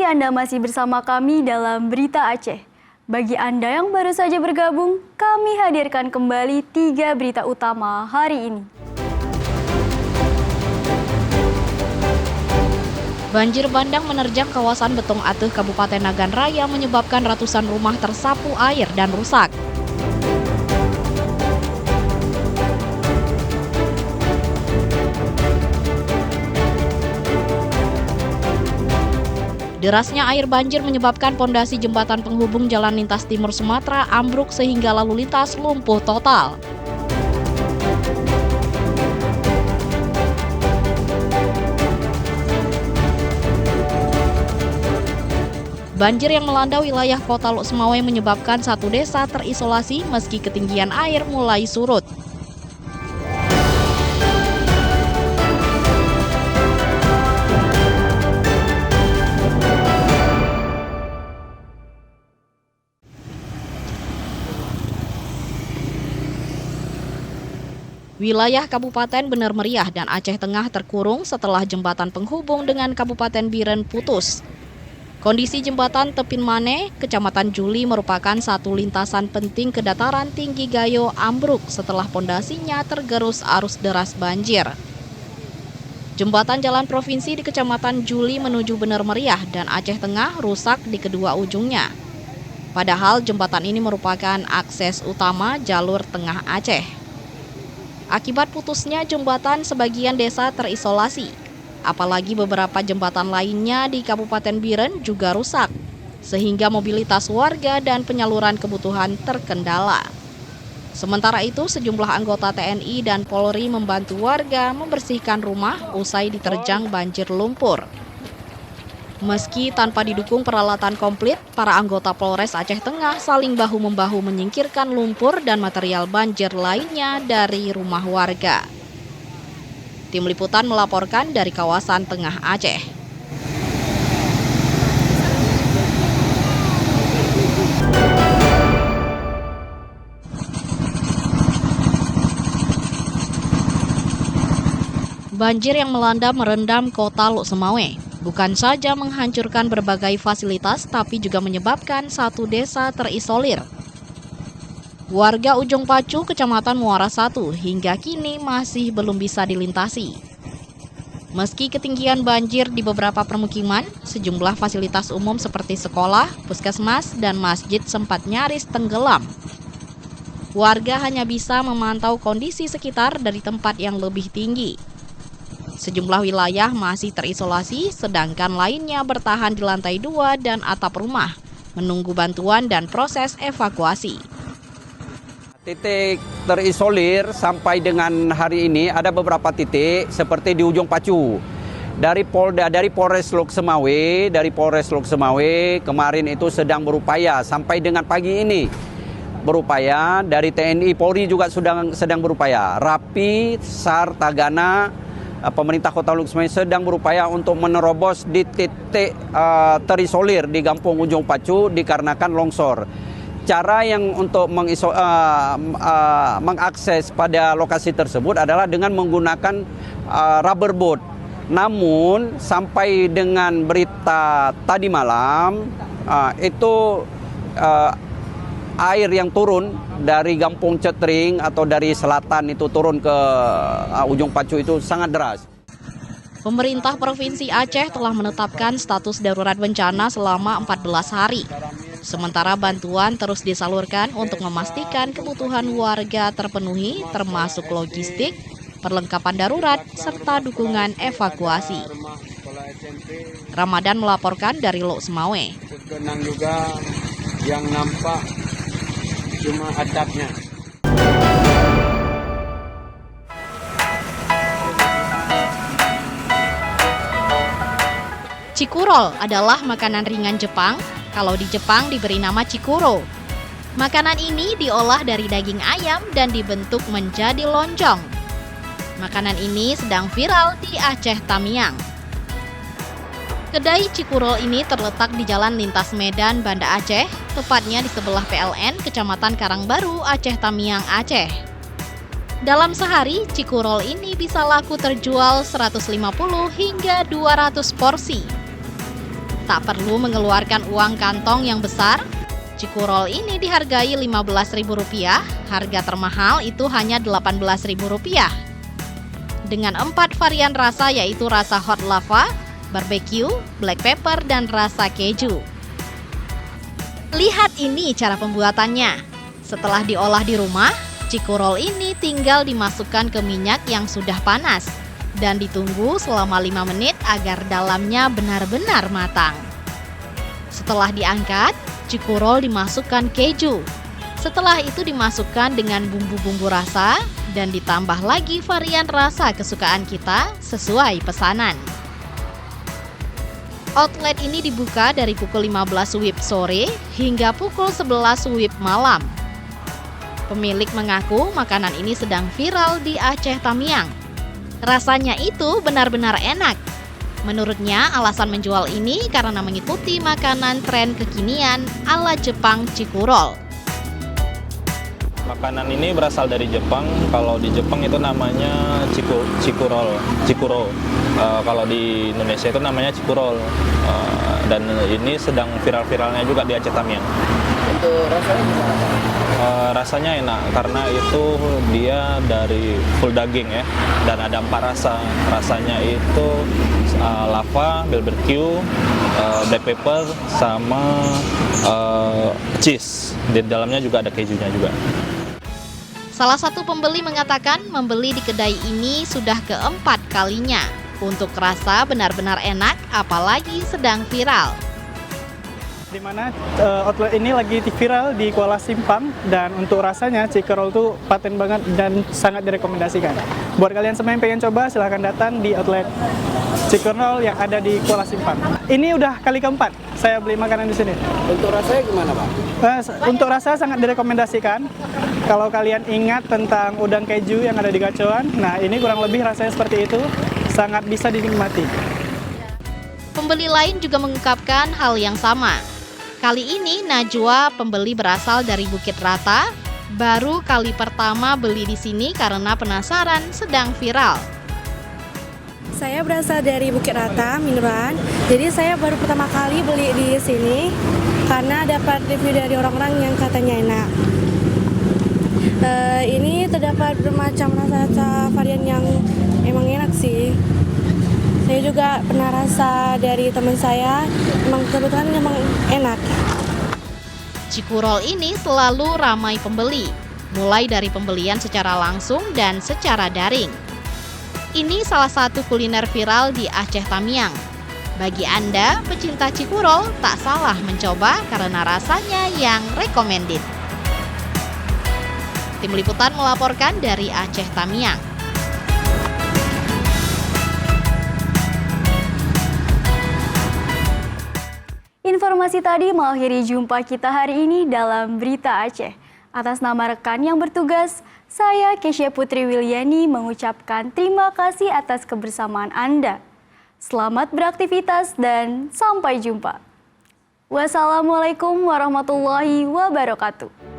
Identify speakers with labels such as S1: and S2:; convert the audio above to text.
S1: Anda masih bersama kami dalam Berita Aceh. Bagi Anda yang baru saja bergabung, kami hadirkan kembali 3 berita utama hari ini.
S2: Banjir bandang menerjang kawasan Betong Atuh, Kabupaten Nagan Raya menyebabkan ratusan rumah tersapu air dan rusak. Derasnya air banjir menyebabkan pondasi jembatan penghubung Jalan Lintas Timur Sumatera ambruk sehingga lalu lintas lumpuh total. Banjir yang melanda wilayah Kota Lok Semawe menyebabkan satu desa terisolasi meski ketinggian air mulai surut. Wilayah Kabupaten Bener Meriah dan Aceh Tengah terkurung setelah jembatan penghubung dengan Kabupaten Biren putus. Kondisi jembatan Tepin Mane, Kecamatan Juli merupakan satu lintasan penting ke dataran tinggi Gayo ambruk setelah pondasinya tergerus arus deras banjir. Jembatan jalan provinsi di Kecamatan Juli menuju Bener Meriah dan Aceh Tengah rusak di kedua ujungnya. Padahal jembatan ini merupakan akses utama jalur tengah Aceh. Akibat putusnya jembatan, sebagian desa terisolasi. Apalagi beberapa jembatan lainnya di Kabupaten Biren juga rusak, sehingga mobilitas warga dan penyaluran kebutuhan terkendala. Sementara itu, sejumlah anggota TNI dan Polri membantu warga membersihkan rumah usai diterjang banjir lumpur. Meski tanpa didukung peralatan komplit, para anggota Polres Aceh Tengah saling bahu-membahu menyingkirkan lumpur dan material banjir lainnya dari rumah warga. Tim Liputan melaporkan dari kawasan Tengah Aceh. Banjir yang melanda merendam Kota Lok Semawe. Bukan saja menghancurkan berbagai fasilitas, tapi juga menyebabkan satu desa terisolir. Warga Ujung Pacu, Kecamatan Muara 1, hingga kini masih belum bisa dilintasi. Meski ketinggian banjir di beberapa permukiman, sejumlah fasilitas umum seperti sekolah, puskesmas, dan masjid sempat nyaris tenggelam. Warga hanya bisa memantau kondisi sekitar dari tempat yang lebih tinggi. Sejumlah wilayah masih terisolasi, sedangkan lainnya bertahan di lantai 2 dan atap rumah, menunggu bantuan dan proses evakuasi.
S3: Titik terisolir sampai dengan hari ini ada beberapa titik seperti di Ujung Pacu. Dari Polres Lok Semawe kemarin itu sedang berupaya sampai dengan pagi ini. Berupaya, dari TNI Polri juga sedang berupaya. Rapi, SAR, Tagana, pemerintah Kota Lok Semawe sedang berupaya untuk menerobos di titik terisolir di Kampung Ujung Pacu dikarenakan longsor. Cara yang untuk mengakses pada lokasi tersebut adalah dengan menggunakan rubber boat. Namun sampai dengan berita tadi malam itu air yang turun dari Kampung Cetring atau dari selatan itu turun ke Ujung Pacu itu sangat deras.
S2: Pemerintah Provinsi Aceh telah menetapkan status darurat bencana selama 14 hari. Sementara bantuan terus disalurkan untuk memastikan kebutuhan warga terpenuhi, termasuk logistik, perlengkapan darurat, serta dukungan evakuasi. Ramadan melaporkan dari Lok Semawe.
S4: Benang juga yang nampak cuma atapnya.
S2: Cikurol adalah makanan ringan Jepang. Kalau di Jepang diberi nama cikuro. Makanan ini diolah dari daging ayam dan dibentuk menjadi lonjong. Makanan ini sedang viral di Aceh Tamiang. Kedai cikurol ini terletak di Jalan Lintas Medan, Banda Aceh, tepatnya di sebelah PLN, Kecamatan Karangbaru, Aceh Tamiang, Aceh. Dalam sehari, cikurol ini bisa laku terjual 150 hingga 200 porsi. Tak perlu mengeluarkan uang kantong yang besar. Cikurol ini dihargai Rp15.000, harga termahal itu hanya Rp18.000. Dengan 4 varian rasa yaitu rasa hot lava, barbecue, black pepper, dan rasa keju. Lihat ini cara pembuatannya. Setelah diolah di rumah, cikurol ini tinggal dimasukkan ke minyak yang sudah panas dan ditunggu selama 5 menit agar dalamnya benar-benar matang. Setelah diangkat, cikurol dimasukkan keju. Setelah itu dimasukkan dengan bumbu-bumbu rasa dan ditambah lagi varian rasa kesukaan kita sesuai pesanan. Outlet ini dibuka dari pukul 15 WIB sore hingga pukul 11 WIB malam. Pemilik mengaku makanan ini sedang viral di Aceh Tamiang. Rasanya itu benar-benar enak. Menurutnya alasan menjual ini karena mengikuti makanan tren kekinian ala Jepang cikurol.
S5: Makanan ini berasal dari Jepang. Kalau di Jepang itu namanya cikuro. Kalau di Indonesia itu namanya cikurol. Dan ini sedang viral-viralnya juga di Aceh Tamiang.
S3: Untuk rasanya gimana, Pak?
S5: Rasanya enak karena itu dia dari full daging ya, dan ada 4 rasa. Rasanya itu lava, barbecue, black pepper, sama cheese. Di dalamnya juga ada kejunya juga.
S2: Salah satu pembeli mengatakan membeli di kedai ini sudah keempat kalinya. Untuk rasa benar-benar enak, apalagi sedang viral.
S6: Di mana outlet ini lagi viral di Kuala Simpang, dan untuk rasanya cikurol itu paten banget dan sangat direkomendasikan. Buat kalian semua yang pengen coba, silahkan datang di outlet cikurol yang ada di Kuala Simpang. Ini udah kali keempat saya beli makanan di sini.
S3: Untuk rasanya gimana, Pak?
S6: Untuk rasa sangat direkomendasikan. Kalau kalian ingat tentang udang keju yang ada di Gacoan, nah ini kurang lebih rasanya seperti itu, sangat bisa dinikmati.
S2: Pembeli lain juga mengungkapkan hal yang sama. Kali ini Najwa, pembeli berasal dari Bukit Rata, baru kali pertama beli di sini karena penasaran sedang viral.
S7: Saya berasal dari Bukit Rata, Minuran. Jadi saya baru pertama kali beli di sini karena dapat review dari orang-orang yang katanya enak. Ini terdapat bermacam rasa varian yang emang enak sih. Saya juga pernah rasa dari teman saya, emang kebetulan emang enak.
S2: Cikurol ini selalu ramai pembeli, mulai dari pembelian secara langsung dan secara daring. Ini salah satu kuliner viral di Aceh Tamiang. Bagi Anda pecinta cikurol, tak salah mencoba karena rasanya yang recommended. Tim Liputan melaporkan dari Aceh Tamiang.
S1: Informasi tadi mengakhiri jumpa kita hari ini dalam Berita Aceh. Atas nama rekan yang bertugas, saya Kesya Putri Wilyani mengucapkan terima kasih atas kebersamaan Anda. Selamat beraktivitas dan sampai jumpa. Wassalamualaikum warahmatullahi wabarakatuh.